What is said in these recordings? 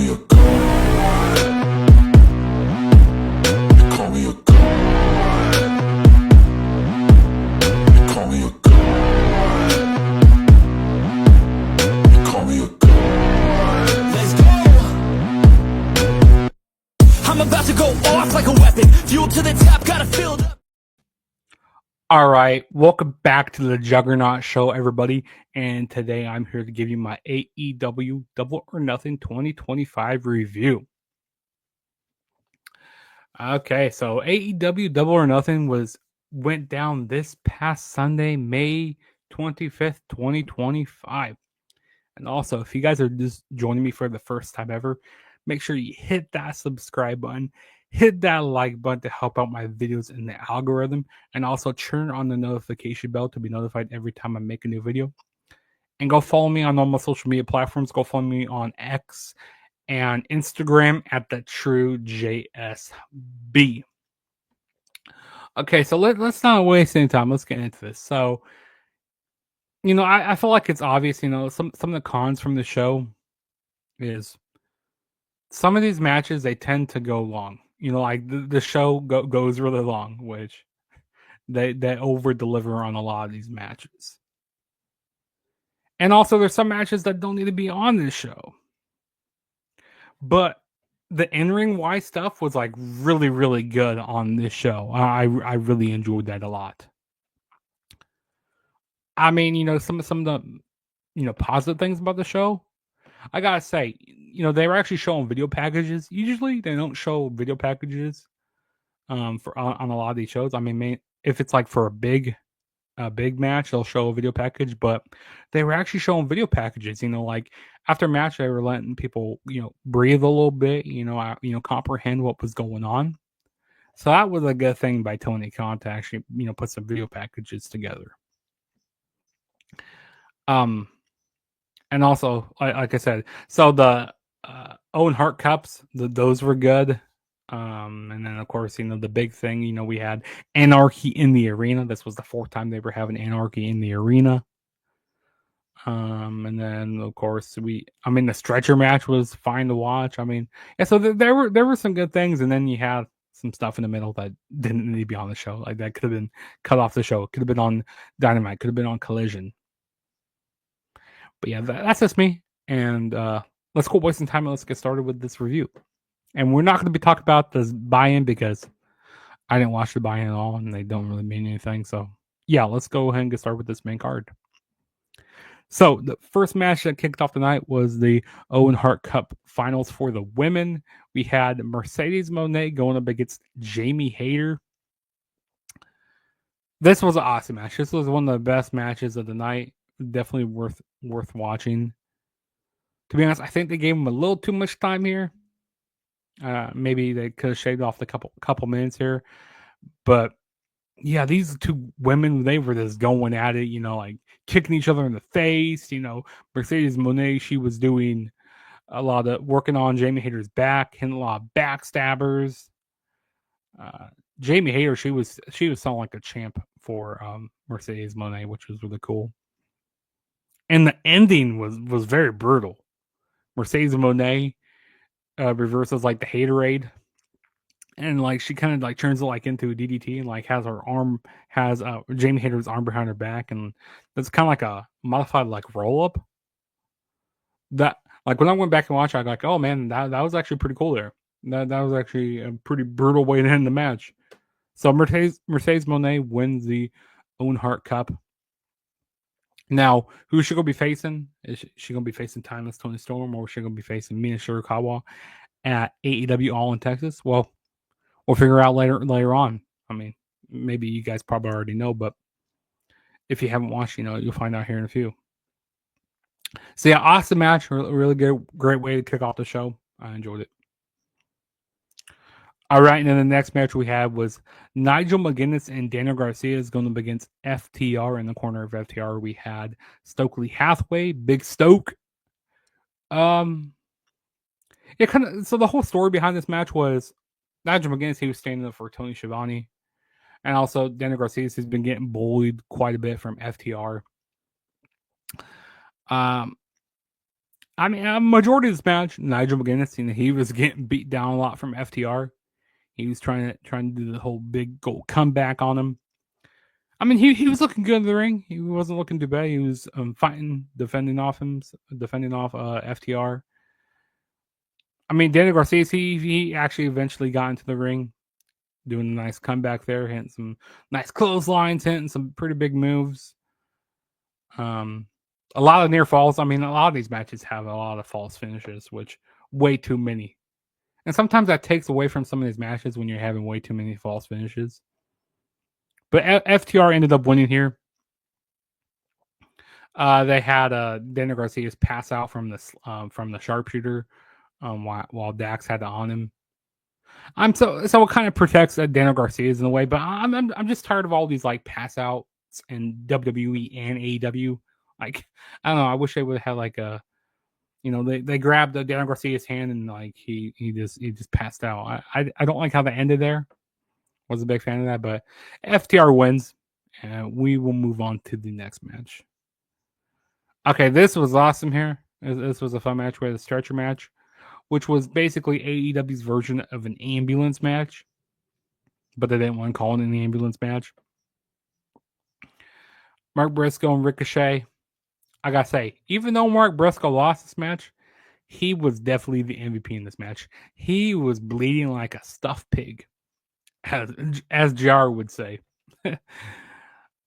me a god. They call me a god. They call me a god. They call me a god. Let's go! I'm about to go off like a weapon. Fuel to the top, gotta fill up. All right, welcome back to the Juggernaut Show, everybody. And today I'm here to give you my AEW Double or Nothing 2025 review. Okay, so AEW Double or Nothing went down this past Sunday, May 25th, 2025. And also, if you guys are just joining me for the first time ever, make sure you hit that subscribe button, hit that like button to help out my videos in the algorithm, and also turn on the notification bell to be notified every time I make a new video. And go follow me on all my social media platforms. Go follow me on X and Instagram at the True JSB. Okay, so let's not waste any time. Let's get into this. So, I feel like it's obvious. Some of the cons from the show is some of these matches, they tend to go long. Like the show goes really long, which they over deliver on a lot of these matches. And also, there's some matches that don't need to be on this show. But the in-ring wise stuff was like really, really good on this show. I really enjoyed that a lot. I mean, some of the positive things about the show, I gotta say, they were actually showing video packages. Usually, they don't show video packages for on a lot of these shows. I mean, if it's like for a big match, they'll show a video package. But they were actually showing video packages. Like after match, they were letting people breathe a little bit. Comprehend what was going on. So that was a good thing by Tony Khan to actually put some video packages together. And also, like I said, so the Owen Hart Cups, those were good. And then, of course, the big thing, we had Anarchy in the Arena. This was the fourth time they were having Anarchy in the Arena. And then, of course, the stretcher match was fine to watch. I mean, yeah, so there were some good things. And then you had some stuff in the middle that didn't need to be on the show. Like that could have been cut off the show. It could have been on Dynamite. Could have been on Collision. But yeah, that's just me. And let's go waste some time and let's get started with this review. And we're not going to be talking about this buy-in because I didn't watch the buy-in at all and they don't really mean anything. So yeah, let's go ahead and get started with this main card. So the first match that kicked off the night was the Owen Hart Cup Finals for the women. We had Mercedes Moné going up against Jamie Hayter. This was an awesome match. This was one of the best matches of the night. Definitely worth watching. To be honest, I think they gave him a little too much time here. Maybe they could have shaved off the couple minutes here. But yeah, these two women, they were just going at it, like kicking each other in the face. Mercedes Moné, she was doing a lot of working on Jamie Hayter's back, hitting a lot of backstabbers. Jamie Hayter, she was sounding like a champ for Mercedes Moné, which was really cool. And the ending was very brutal. Mercedes Moné reverses like the Haterade, and like she kind of like turns it like into a DDT and like has Jamie Hayter's arm behind her back, and that's kind of like a modified like roll up. That like when I went back and watched, I was like, oh man, that was actually pretty cool there. That was actually a pretty brutal way to end the match. So Mercedes Moné wins the Owen Hart Cup. Now, who is she going to be facing? Is she going to be facing Timeless Tony Storm, or is she going to be facing Mina Shirakawa at AEW All in Texas? Well, we'll figure out later on. I mean, maybe you guys probably already know, but if you haven't watched, you'll find out here in a few. So yeah, awesome match. Really good, great way to kick off the show. I enjoyed it. All right, and then the next match we had was Nigel McGuinness and Daniel Garcia is going up against FTR. In the corner of FTR, we had Stokely Hathaway, Big Stoke. So the whole story behind this match was Nigel McGuinness, he was standing up for Tony Schiavone. And also Daniel Garcia has been getting bullied quite a bit from FTR. I I mean, a majority of this match, Nigel McGuinness, he was getting beat down a lot from FTR. He was trying to do the whole big goal comeback on him. I mean, he was looking good in the ring. He wasn't looking too bad. He was fighting, defending off FTR. I mean, Daniel Garcia, he actually eventually got into the ring, doing a nice comeback there, hitting some nice clotheslines, hitting some pretty big moves. A lot of near falls. I mean, a lot of these matches have a lot of false finishes, which way too many. And sometimes that takes away from some of these matches when you're having way too many false finishes. But FTR ended up winning here. They had Daniel Garcia's pass out from the sharpshooter, while Dax had to on him. So it kind of protects Daniel Garcia's in a way, but I'm just tired of all these like pass outs in WWE and AEW. Like, I don't know. I wish they would have like a, they grabbed Daniel Garcia's hand and like he just passed out. I don't like how that ended there. Wasn't a big fan of that, but FTR wins, and we will move on to the next match. Okay, this was awesome here. This was a fun match. We had a stretcher match, which was basically AEW's version of an ambulance match, but they didn't want to call it an ambulance match. Mark Briscoe and Ricochet. I gotta say, even though Mark Briscoe lost this match, he was definitely the MVP in this match. He was bleeding like a stuffed pig, as JR would say. And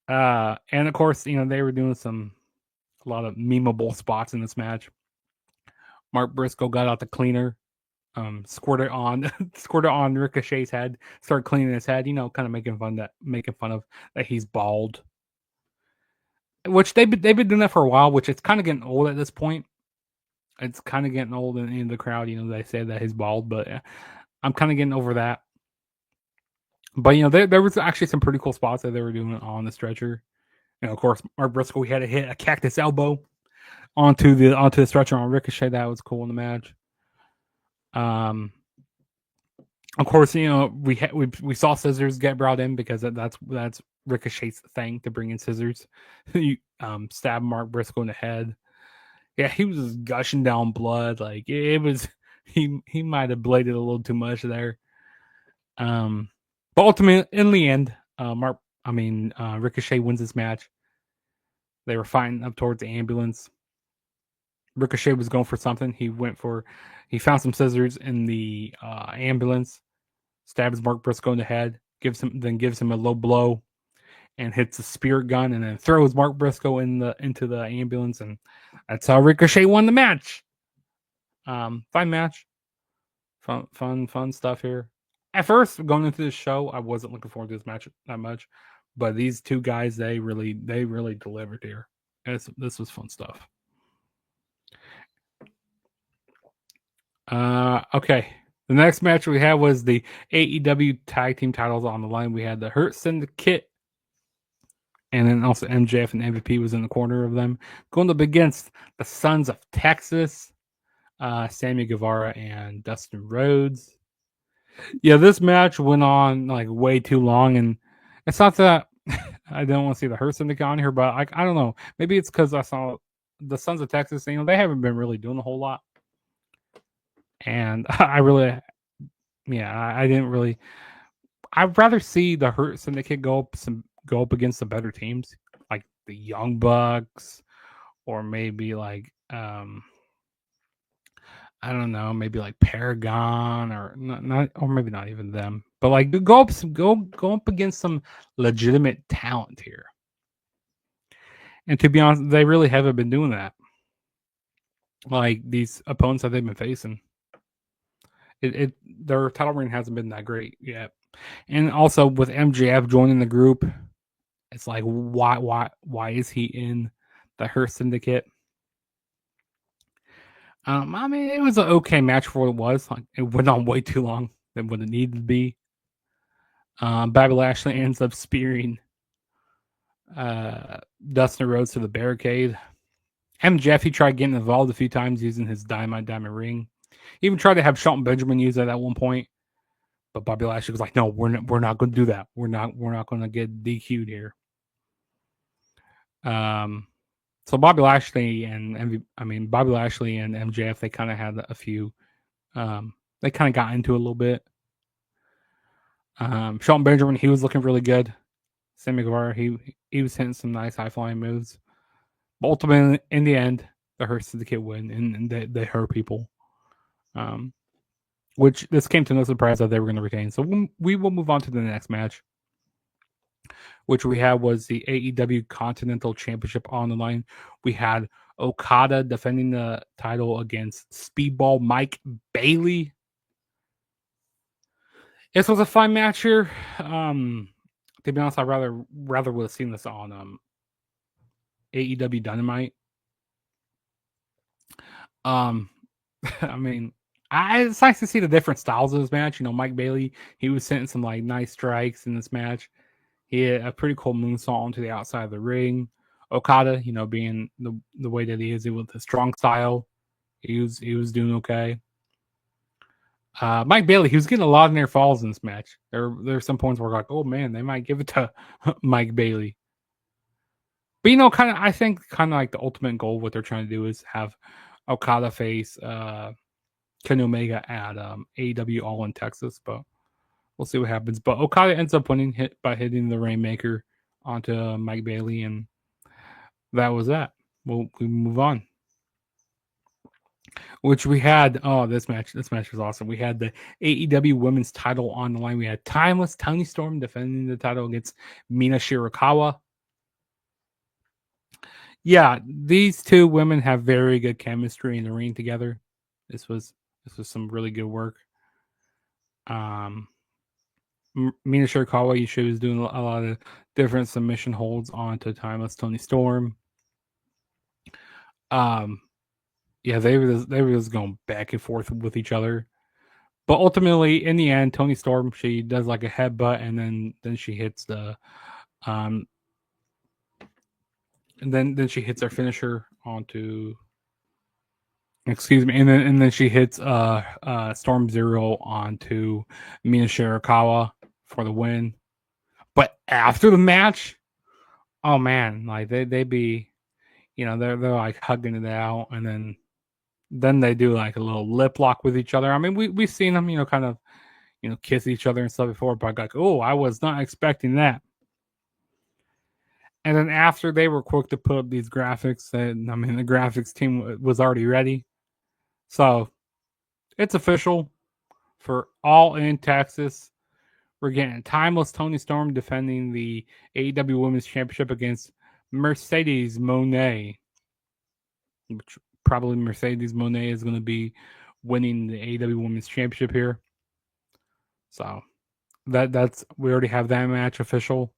of course, they were doing a lot of memeable spots in this match. Mark Briscoe got out the cleaner, squirted on Ricochet's head, started cleaning his head, kind of making fun of that he's bald. Which they've been doing that for a while, which it's kind of getting old at this point. It's kind of getting old in the crowd, they say that he's bald, but I'm kind of getting over that. But there was actually some pretty cool spots that they were doing on the stretcher. And of course, Mark Briscoe, he had to hit a cactus elbow onto the stretcher on Ricochet. That was cool in the match. Of course, we saw scissors get brought in because that's Ricochet's thing, to bring in scissors. You stab Mark Briscoe in the head. Yeah, he was gushing down blood. Like it was, he might have bladed a little too much there. But ultimately, in the end, Ricochet wins this match. They were fighting up towards the ambulance. Ricochet was going for something. He found some scissors in the ambulance, stabs Mark Briscoe in the head, gives him a low blow, and hits a spirit gun, and then throws Mark Briscoe into the ambulance, and that's how Ricochet won the match. Fun match, fun stuff here. At first, going into this show, I wasn't looking forward to this match that much, but these two guys, they really delivered here. This was fun stuff. Okay. The next match we had was the AEW tag team titles on the line. We had the Hurt Syndicate, and then also MJF and MVP was in the corner of them, going up against the Sons of Texas, Sammy Guevara and Dustin Rhodes. Yeah, this match went on like way too long, and it's not that I don't want to see the Hurt Syndicate on here, but I don't know. Maybe it's because I saw the Sons of Texas. They haven't been really doing a whole lot. And I didn't really. I'd rather see the Hurt Syndicate go up against the better teams, like the Young Bucks, or maybe like I don't know, maybe like Paragon, or not, or maybe not even them, but like go up against some legitimate talent here. And to be honest, they really haven't been doing that. Like these opponents that they've been facing. Their title reign hasn't been that great yet. And also with MJF joining the group, it's like why is he in the Hurt Syndicate? It was an okay match for what it was. Like, it went on way too long than what it needed to be. Bobby Lashley ends up spearing Dustin Rhodes to the barricade. MJF, he tried getting involved a few times using his diamond ring. He even tried to have Shelton Benjamin use it at one point, but Bobby Lashley was like, "No, we're not going to do that. We're not going to get DQ'd here." So Bobby Lashley and Bobby Lashley and MJF, they kind of had a few. They kind of got into it a little bit. Shelton Benjamin, he was looking really good. Sammy Guevara, he was hitting some nice high flying moves. But ultimately, in the end, the Hurt Syndicate win, and they hurt people. Which this came to no surprise that they were going to retain. So we will move on to the next match, which we had was the AEW Continental Championship on the line. We had Okada defending the title against Speedball Mike Bailey. This was a fun match here. To be honest, I rather would have seen this on AEW Dynamite. I mean, it's nice to see the different styles of this match. You know, Mike Bailey, he was hitting some like nice strikes in this match. He had a pretty cool moonsault onto the outside of the ring. Okada, you know, being the way that he is with his strong style, he was doing okay. Mike Bailey, he was getting a lot of near falls in this match. There were some points where like, oh man, they might give it to Mike Bailey. But you know, I think like the ultimate goal, what they're trying to do is have Okada face Kenny Omega at AEW All in Texas, but we'll see what happens. But Okada ends up winning by hitting the Rainmaker onto Mike Bailey, and that was that. We move on. Which we had, this match was awesome. We had the AEW Women's title on the line. We had Timeless Toni Storm defending the title against Mina Shirakawa. Yeah, these two women have very good chemistry in the ring together. This was some really good work. Mina Shirakawa, she was doing a lot of different submission holds onto Timeless Toni Storm. Yeah, they were just going back and forth with each other. But ultimately, in the end, Toni Storm, she does like a headbutt, and then she hits the and then she hits her finisher onto, excuse me, and then she hits Storm Zero onto Mina Shirakawa for the win. But after the match, oh man, like they be, you know, they're like hugging it out, and then they do like a little lip lock with each other. I mean, we've seen them, you know, kind of, you know, kiss each other and stuff before, but like, oh, I was not expecting that. And then after they were quick to put up these graphics, and I mean, the graphics team was already ready. So it's official for All in Texas. We're getting Timeless Toni Storm defending the AEW Women's Championship against Mercedes Moné, which probably Mercedes Moné is going to be winning the AEW Women's Championship here. So that's we already have that match official.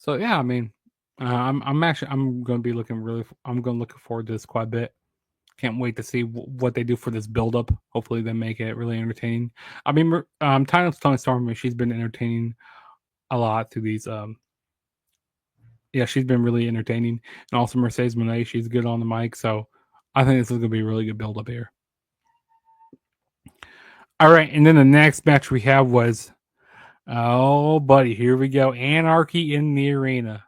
So yeah, I mean, I'm going to be looking forward to this quite a bit. Can't wait to see what they do for this build up. Hopefully, they make it really entertaining. I mean, Timeless Toni Storm, she's been entertaining a lot through these. Yeah, she's been really entertaining, and also Mercedes Moné, she's good on the mic. So I think this is going to be a really good build up here. All right, and then the next match we have was, oh buddy, here we go, Anarchy in the Arena.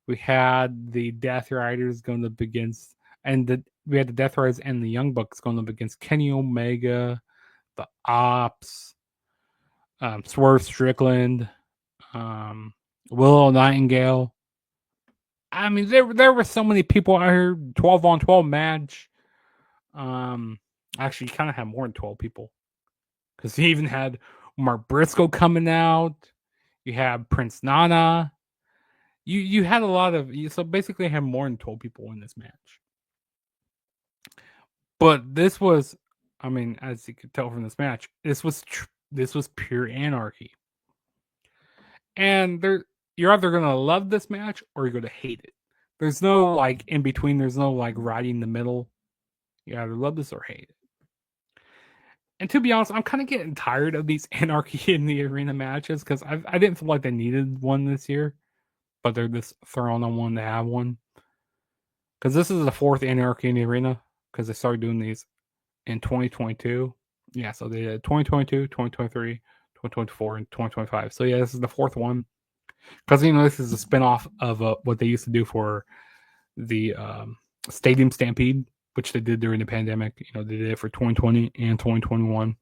We had the Death Riders going up against, we had the Death Riders and the Young Bucks going up against Kenny Omega, the Ops, Swerve Strickland, Willow Nightingale. I mean, there were so many people out here. 12-on-12 match. Actually, you kind of had more than 12 people, because he even had Mark Briscoe coming out. You had Prince Nana. You had a lot of, so basically I had more than 12 people in this match. But this was, I mean, as you could tell from this match, this was pure anarchy. And you're either gonna love this match or you're gonna hate it. There's no like in between. There's no like right in the middle. You either love this or hate it. And to be honest, I'm kind of getting tired of these Anarchy in the Arena matches, because I didn't feel like they needed one this year, but they're just throwing on one to have one. Because this is the fourth Anarchy in the Arena, because they started doing these in 2022. Yeah, so they did 2022, 2023, 2024, and 2025. So yeah, this is the fourth one. Because this is a spinoff of what they used to do for the Stadium Stampede, which they did during the pandemic. They did it for 2020 and 2021.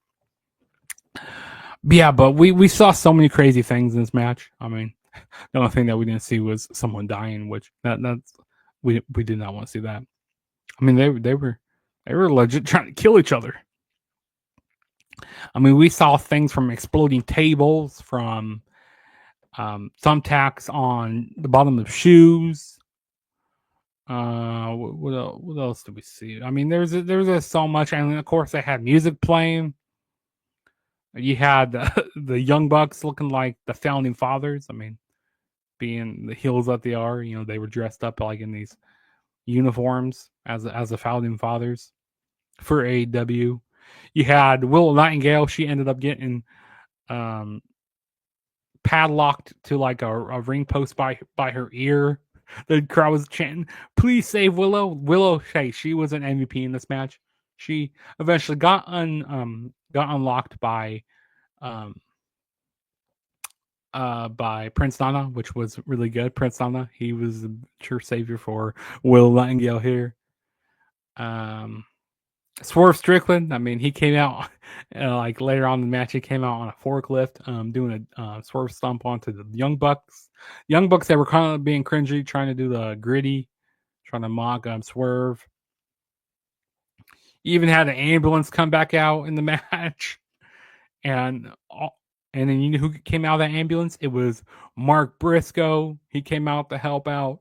But we saw so many crazy things in this match. I mean, the only thing that we didn't see was someone dying, which that's we did not want to see that. I mean, they were legit trying to kill each other. I mean, we saw things from exploding tables, from thumbtacks on the bottom of shoes. What else did we see? I mean, there's so much, and of course they had music playing. You had the Young Bucks looking like the founding fathers. I mean, being the heels that they are, they were dressed up like in these uniforms as the founding fathers for AEW. You had Willow Nightingale. She ended up getting padlocked to like a ring post by her ear. The crowd was chanting, "Please save Willow!" Willow, hey, she was an MVP in this match. She eventually got unlocked by Prince Nana, which was really good. Prince Nana, he was the true savior for Willow Nightingale here. Swerve Strickland, I mean, he came out like later on in the match. He came out on a forklift, doing a swerve stomp onto the Young Bucks. Young Bucks that were kind of being cringy, trying to do the gritty, trying to mock Swerve. He even had an ambulance come back out in the match, and then you know who came out of that ambulance? It was Mark Briscoe. He came out to help out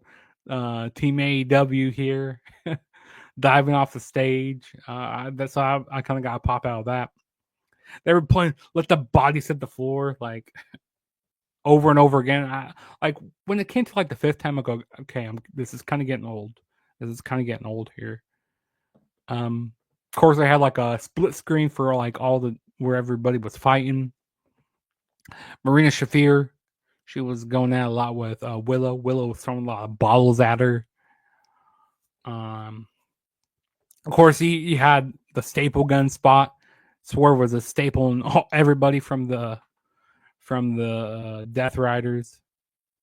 Team AEW here. Diving off the stage. That's how I kind of got to pop out of that. They were playing "Let the Bodies Hit the Floor" like over and over again. Like when it came to like the fifth time, I go, okay, this is kind of getting old. This is kind of getting old here. Of course, they had like a split screen for like where everybody was fighting. Marina Shafir, she was going at a lot with Willow. Willow was throwing a lot of bottles at her. Of course, he had the staple gun spot. Swerve was a staple in everybody from the Death Riders,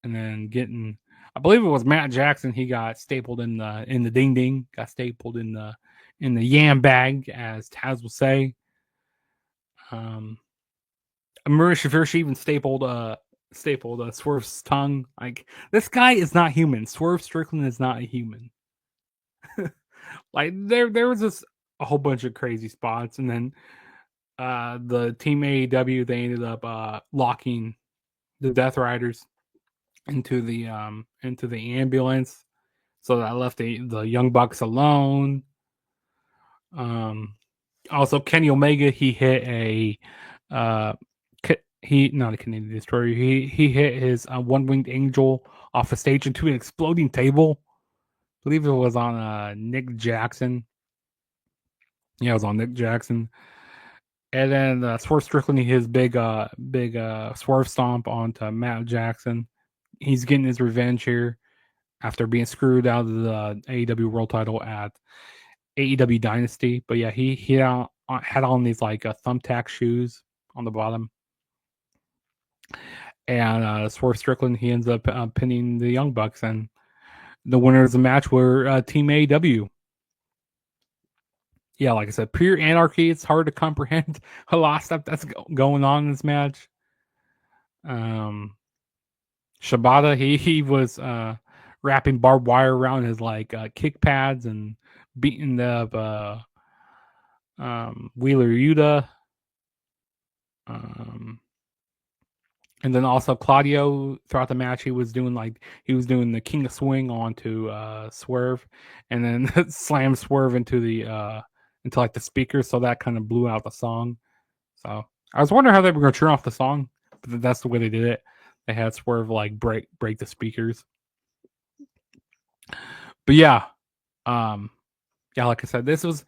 and then I believe it was Matt Jackson. He got stapled in the ding ding. Got stapled in the yam bag, as Taz will say. Maria Shafir, she even stapled Swerve's tongue. Like, this guy is not human. Swerve Strickland is not a human. Like there was just a whole bunch of crazy spots, and then the Team AEW, they ended up locking the Death Riders into the ambulance, so that left the Young Bucks alone. Also Kenny Omega, he hit not a Canadian Destroyer. He hit his One Winged Angel off a stage into an exploding table. I believe it was on Nick Jackson. Yeah, it was on Nick Jackson. And then Swerve Strickland, his big swerve stomp onto Matt Jackson. He's getting his revenge here after being screwed out of the AEW World Title at AEW Dynasty. But yeah, he had on these like thumbtack shoes on the bottom. And Swerve Strickland, he ends up pinning the Young Bucks, and the winners of the match were Team AEW. Yeah, like I said, pure anarchy. It's hard to comprehend a lot of stuff that's going on in this match. Shibata, he was wrapping barbed wire around his like kick pads and beating up Wheeler Yuta. And then also Claudio, throughout the match, he was doing the King of Swing onto Swerve, and then slam Swerve into like the speakers, so that kind of blew out the song. So I was wondering how they were going to turn off the song, but that's the way they did it. They had Swerve like break the speakers. But yeah, like I said, this is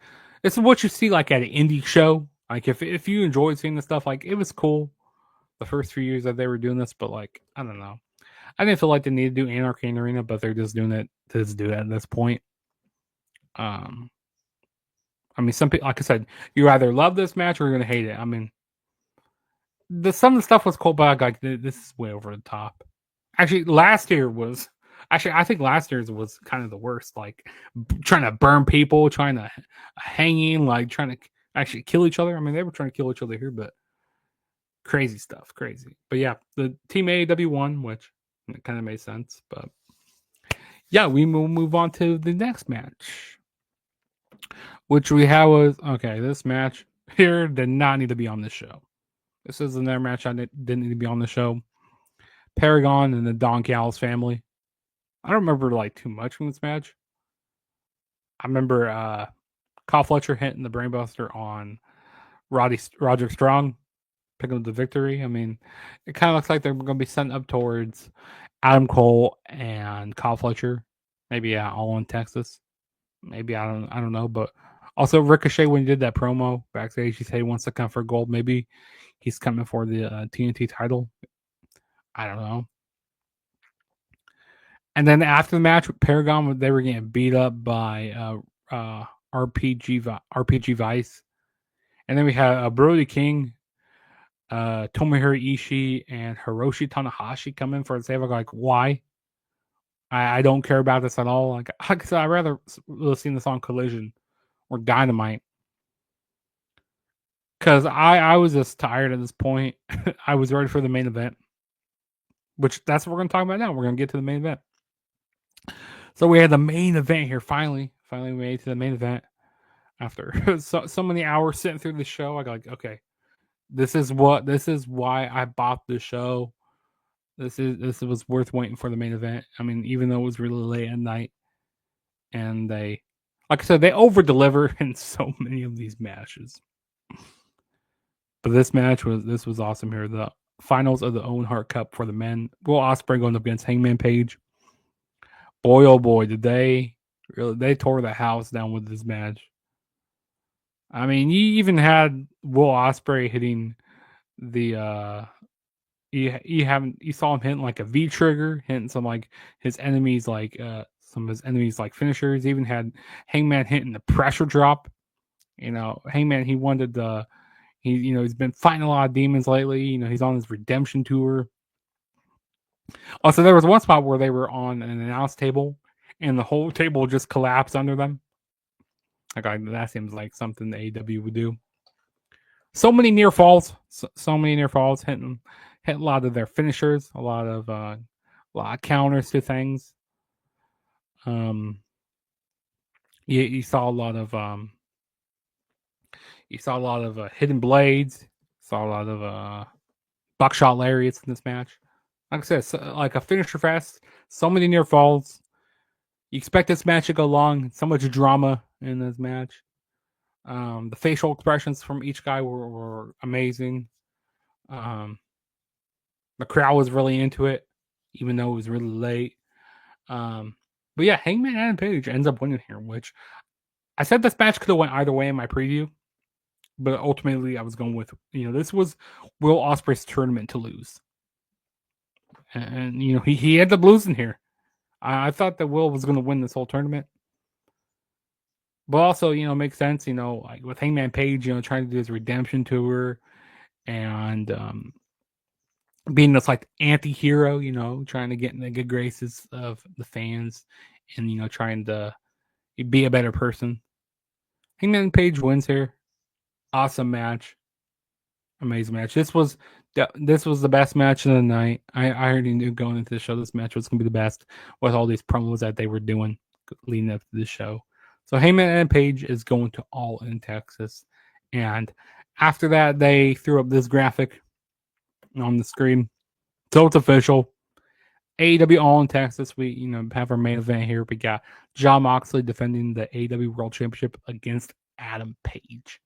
what you see like at an indie show. Like if you enjoyed seeing this stuff, like it was cool the first few years that they were doing this, but like I don't know, I didn't feel like they needed to do Anarchy in Arena, but they're just doing it to just do it at this point. I mean, some people, like I said, you either love this match or you're gonna hate it. I mean, some of the stuff was cool, but like this is way over the top. Actually, last year was. Actually, I think last year's was kind of the worst. Like trying to burn people, trying to hanging, like trying to actually kill each other. I mean, they were trying to kill each other here, but crazy stuff, crazy. But yeah, the team AEW won, which kind of made sense. But yeah, we will move on to the next match, which we have was okay. This match here did not need to be on this show. This is another match I didn't need to be on the show. Paragon and the Don Callis family. I don't remember like too much from this match. I remember Kyle Fletcher hitting the Brainbuster on Roger Strong, picking up the victory. I mean, it kind of looks like they're going to be setting up towards Adam Cole and Kyle Fletcher. Maybe all in Texas. Maybe I don't know, but also Ricochet when he did that promo backstage, he said he wants to come for gold. Maybe he's coming for the TNT title. I don't know. And then after the match with Paragon, they were getting beat up by RPG Vice. And then we had Brody King, Tomohiro Ishii, and Hiroshi Tanahashi come in for the save. I'm like, why? I don't care about this at all. Like I said, I'd rather listen this on Collision or Dynamite. Because I was just tired at this point. I was ready for the main event. Which that's what we're going to talk about now. We're going to get to the main event. So we had the main event here. Finally we made it to the main event. After so many hours sitting through the show, I got like, okay, this is why I bought the show. This was worth waiting for the main event. I mean, even though it was really late at night, and they, like I said, they over deliver in so many of these matches. But this was awesome here. The finals of the Owen Hart Cup for the men. Will Ospreay going up against Hangman Page. Boy, oh boy, did they tore the house down with this match. I mean, you even had Will Ospreay hitting the you saw him hitting like a V trigger, hitting some like his enemies like some of his enemies like finishers. He even had Hangman hitting the pressure drop. You know, Hangman he's been fighting a lot of demons lately. You know, he's on his redemption tour. Also, there was one spot where they were on an announce table and the whole table just collapsed under them. Like that seems like something the AEW would do. So many near falls, so many near falls, hitting a lot of their finishers, a lot of counters to things. You saw a lot of hidden blades, saw a lot of buckshot lariats in this match. Like I said, like a finisher fest, so many near falls. You expect this match to go long, so much drama in this match. The facial expressions from each guy were amazing. The crowd was really into it, even though it was really late. But yeah, Hangman Adam Page ends up winning here, which I said this match could have went either way in my preview, but ultimately I was going with, this was Will Ospreay's tournament to lose. And he ended up losing here. I thought that Will was going to win this whole tournament. But also, makes sense, like with Hangman Page, trying to do his redemption tour and being this like anti-hero, trying to get in the good graces of the fans and, trying to be a better person. Hangman Page wins here. Awesome match. Amazing match. This was the best match of the night. I already knew going into the show this match was going to be the best with all these promos that they were doing leading up to this show. So Heyman and Page is going to All in Texas. And after that, they threw up this graphic on the screen. So it's official. AEW All in Texas. We have our main event here. We got Jon Moxley defending the AEW World Championship against Adam Page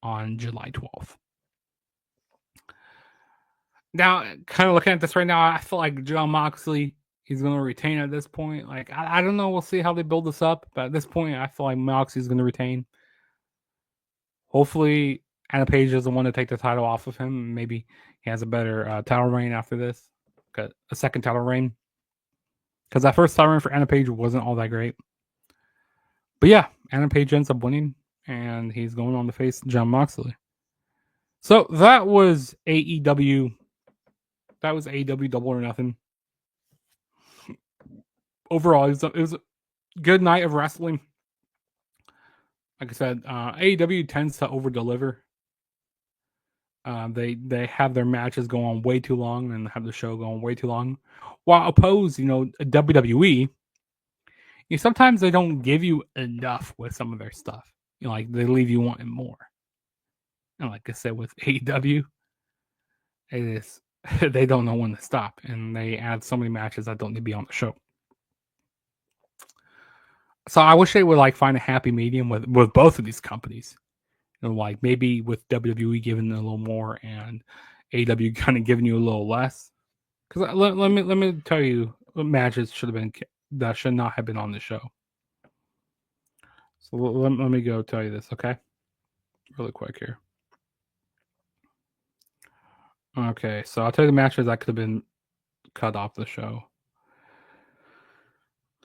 on July 12th. Now, kind of looking at this right now, I feel like Jon Moxley, he's going to retain at this point. Like, I don't know. We'll see how they build this up. But at this point, I feel like Moxley's going to retain. Hopefully, Adam Page doesn't want to take the title off of him. Maybe he has a better title reign after this. A second title reign. Because that first title reign for Adam Page wasn't all that great. But yeah, Adam Page ends up winning. And he's going on to face Jon Moxley. So that was AEW. That was AEW Double or Nothing. overall, it was a good night of wrestling. Like I said, AEW tends to over deliver. They have their matches go on way too long and have the show going way too long. While opposed, WWE, sometimes they don't give you enough with some of their stuff. Like they leave you wanting more. And like I said, with AEW, it is they don't know when to stop, and they add so many matches that don't need to be on the show. So I wish they would like find a happy medium with both of these companies. Like maybe with WWE giving a little more and AEW kind of giving you a little less. Because let me tell you, what matches should have been that should not have been on the show. So let me go tell you this, okay? Really quick here. Okay, so I'll tell you the matches that could have been cut off the show.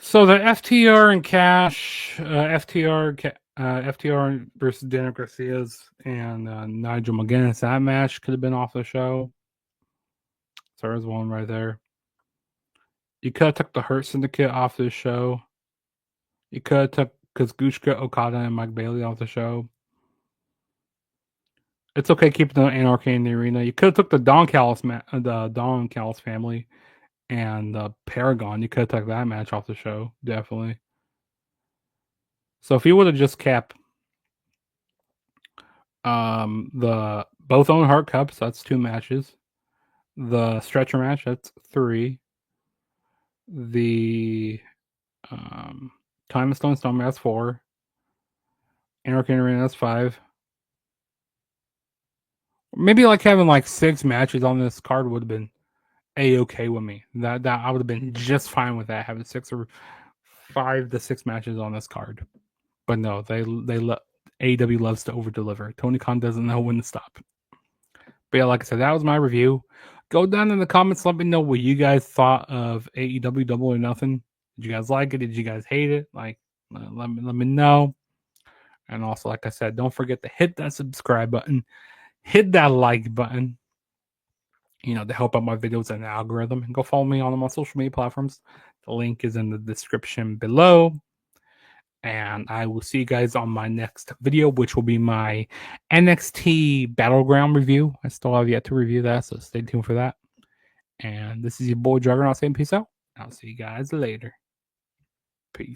So the FTR and Cash, FTR versus Daniel Garcia's and Nigel McGuinness, that match could have been off the show. So there's one right there. You could have took the Hurt Syndicate off the show. You could have took Kazuchika Okada and Mike Bailey off the show. It's okay keeping the Anarchy in the arena. You could have took the Don Callis family and Paragon. You could have took that match off the show, definitely. So if you would have just kept the both Owen Hart Cups, that's 2 matches. The stretcher match, that's 3. The Time of Stone Storm, that's 4. Anarchy in the Arena, that's 5. Maybe like having like 6 matches on this card would have been a-okay with me. That I would have been just fine with that, having 6 or 5 to 6 matches on this card. But no, AEW loves to over deliver. Tony Khan doesn't know when to stop. But yeah, like I said, that was my review. Go down in the comments, let me know what you guys thought of AEW Double or Nothing. Did you guys like it? Did you guys hate it? Like, let me know. And also, like I said, don't forget to hit that subscribe button, hit that like button, to help out my videos and the algorithm. And go follow me on my social media platforms. The link is in the description below. And I will see you guys on my next video, which will be my NXT Battleground review. I still have yet to review that, so stay tuned for that. And this is your boy Juggernaut saying peace out. I'll see you guys later. Peace.